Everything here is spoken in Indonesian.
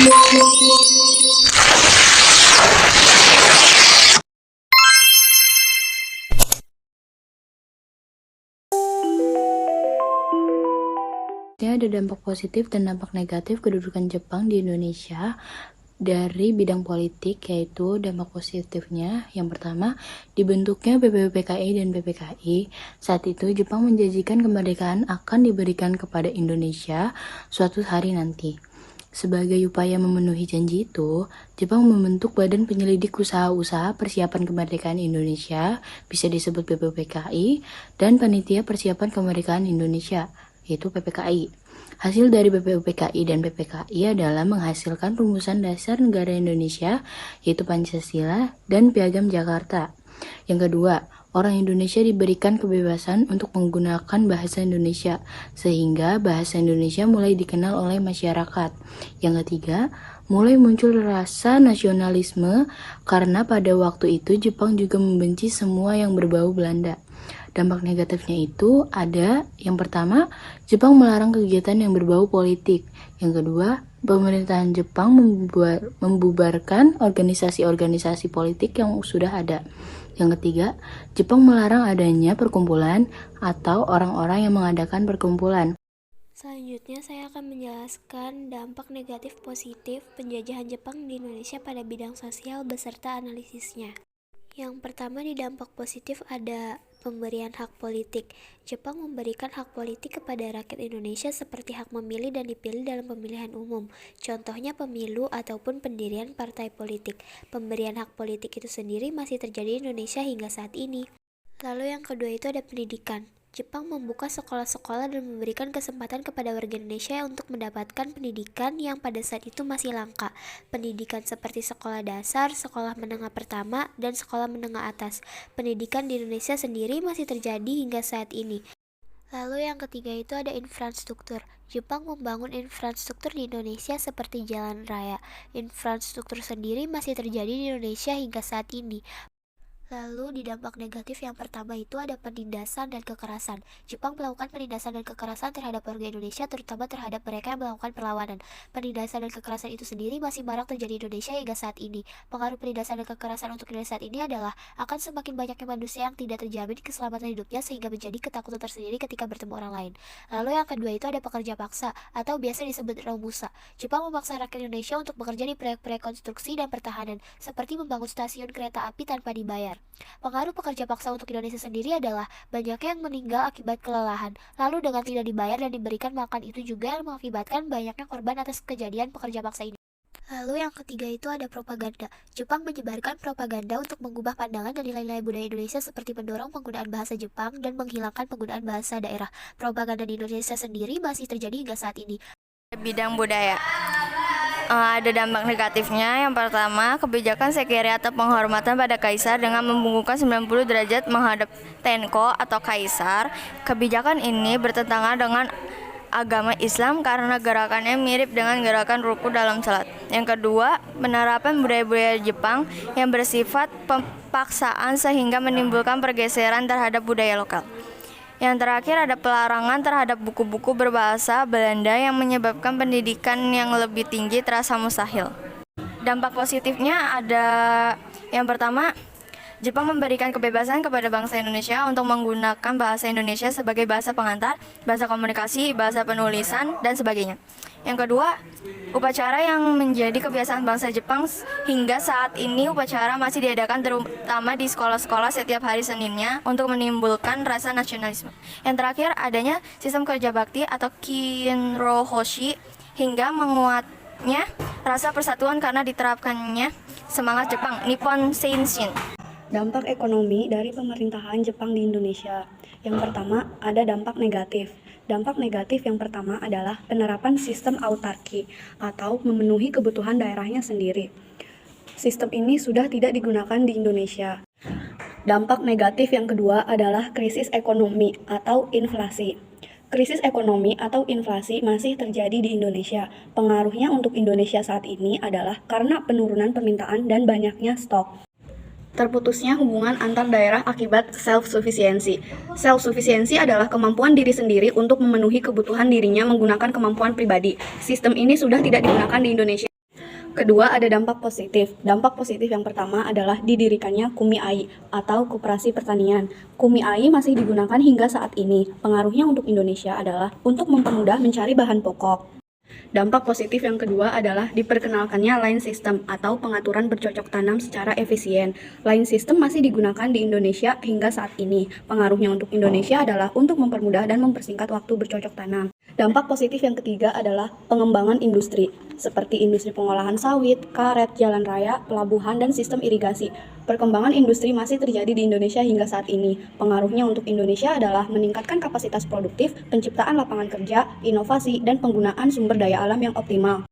Ada dampak positif dan dampak negatif kedudukan Jepang di Indonesia dari bidang politik, yaitu dampak positifnya yang pertama, dibentuknya BPUPKI dan PPKI. Saat itu Jepang menjanjikan kemerdekaan akan diberikan kepada Indonesia suatu hari nanti. Sebagai upaya memenuhi janji itu, Jepang membentuk Badan Penyelidik Usaha-Usaha Persiapan Kemerdekaan Indonesia, bisa disebut BPUPKI, dan Panitia Persiapan Kemerdekaan Indonesia, yaitu PPKI. Hasil dari BPUPKI dan PPKI adalah menghasilkan rumusan dasar negara Indonesia, yaitu Pancasila dan Piagam Jakarta. Yang kedua, orang Indonesia diberikan kebebasan untuk menggunakan bahasa Indonesia, sehingga bahasa Indonesia mulai dikenal oleh masyarakat. Yang ketiga, mulai muncul rasa nasionalisme karena pada waktu itu Jepang juga membenci semua yang berbau Belanda. Dampak negatifnya itu ada, yang pertama, Jepang melarang kegiatan yang berbau politik. Yang kedua, pemerintahan Jepang membubarkan organisasi-organisasi politik yang sudah ada. Yang ketiga, Jepang melarang adanya perkumpulan atau orang-orang yang mengadakan perkumpulan. Selanjutnya saya akan menjelaskan dampak negatif positif penjajahan Jepang di Indonesia pada bidang sosial beserta analisisnya. Yang pertama di dampak positif ada pemberian hak politik. Jepang memberikan hak politik kepada rakyat Indonesia seperti hak memilih dan dipilih dalam pemilihan umum. Contohnya pemilu ataupun pendirian partai politik. Pemberian hak politik itu sendiri masih terjadi di Indonesia hingga saat ini. Lalu yang kedua itu ada pendidikan. Jepang membuka sekolah-sekolah dan memberikan kesempatan kepada warga Indonesia untuk mendapatkan pendidikan yang pada saat itu masih langka. Pendidikan seperti sekolah dasar, sekolah menengah pertama, dan sekolah menengah atas. Pendidikan di Indonesia sendiri masih terjadi hingga saat ini. Lalu yang ketiga itu ada infrastruktur. Jepang membangun infrastruktur di Indonesia seperti jalan raya. Infrastruktur sendiri masih terjadi di Indonesia hingga saat ini. Lalu di dampak negatif yang pertama itu ada penindasan dan kekerasan. Jepang melakukan penindasan dan kekerasan terhadap warga Indonesia, terutama terhadap mereka yang melakukan perlawanan. Penindasan dan kekerasan itu sendiri masih marak terjadi di Indonesia hingga saat ini. Pengaruh penindasan dan kekerasan untuk Indonesia saat ini adalah akan semakin banyaknya manusia yang tidak terjamin keselamatan hidupnya sehingga menjadi ketakutan tersendiri ketika bertemu orang lain. Lalu yang kedua itu ada pekerja paksa atau biasa disebut romusa. Jepang memaksa rakyat Indonesia untuk bekerja di proyek-proyek konstruksi dan pertahanan, seperti membangun stasiun kereta api tanpa dibayar. Pengaruh pekerja paksa untuk Indonesia sendiri adalah banyaknya yang meninggal akibat kelelahan. Lalu dengan tidak dibayar dan diberikan makan itu juga yang mengakibatkan banyaknya korban atas kejadian pekerja paksa ini. Lalu yang ketiga itu ada propaganda. Jepang menyebarkan propaganda untuk mengubah pandangan dan nilai-nilai budaya Indonesia seperti mendorong penggunaan bahasa Jepang dan menghilangkan penggunaan bahasa daerah. Propaganda di Indonesia sendiri masih terjadi hingga saat ini. Bidang budaya. Ada dampak negatifnya. Yang pertama, kebijakan sekiri atau penghormatan pada kaisar dengan membungkukkan 90 derajat menghadap Tenko atau kaisar. Kebijakan ini bertentangan dengan agama Islam karena gerakannya mirip dengan gerakan ruku dalam salat. Yang kedua, penerapan budaya-budaya Jepang yang bersifat paksaan sehingga menimbulkan pergeseran terhadap budaya lokal. Yang terakhir ada pelarangan terhadap buku-buku berbahasa Belanda yang menyebabkan pendidikan yang lebih tinggi terasa mustahil. Dampak positifnya ada yang pertama, Jepang memberikan kebebasan kepada bangsa Indonesia untuk menggunakan bahasa Indonesia sebagai bahasa pengantar, bahasa komunikasi, bahasa penulisan, dan sebagainya. Yang kedua, upacara yang menjadi kebiasaan bangsa Jepang hingga saat ini upacara masih diadakan terutama di sekolah-sekolah setiap hari Seninnya untuk menimbulkan rasa nasionalisme. Yang terakhir, adanya sistem kerja bakti atau kinrohoshi hingga menguatnya rasa persatuan karena diterapkannya semangat Jepang, Nippon Seishin. Dampak ekonomi dari pemerintahan Jepang di Indonesia. Yang pertama, ada dampak negatif. Dampak negatif yang pertama adalah penerapan sistem autarki atau memenuhi kebutuhan daerahnya sendiri. Sistem ini sudah tidak digunakan di Indonesia. Dampak negatif yang kedua adalah krisis ekonomi atau inflasi. Krisis ekonomi atau inflasi masih terjadi di Indonesia. Pengaruhnya untuk Indonesia saat ini adalah karena penurunan permintaan dan banyaknya stok. Terputusnya hubungan antar daerah akibat self-sufficiency. Self-sufficiency adalah kemampuan diri sendiri untuk memenuhi kebutuhan dirinya menggunakan kemampuan pribadi. Sistem ini sudah tidak digunakan di Indonesia. Kedua, ada dampak positif. Dampak positif yang pertama adalah didirikannya KUMI-AI atau Koperasi Pertanian. KUMI-AI masih digunakan hingga saat ini. Pengaruhnya untuk Indonesia adalah untuk mempermudah mencari bahan pokok. Dampak positif yang kedua adalah diperkenalkannya line system atau pengaturan bercocok tanam secara efisien. Line system masih digunakan di Indonesia hingga saat ini. Pengaruhnya untuk Indonesia adalah untuk mempermudah dan mempersingkat waktu bercocok tanam. Dampak positif yang ketiga adalah pengembangan industri, seperti industri pengolahan sawit, karet, jalan raya, pelabuhan, dan sistem irigasi. Perkembangan industri masih terjadi di Indonesia hingga saat ini. Pengaruhnya untuk Indonesia adalah meningkatkan kapasitas produktif, penciptaan lapangan kerja, inovasi, dan penggunaan sumber daya alam yang optimal.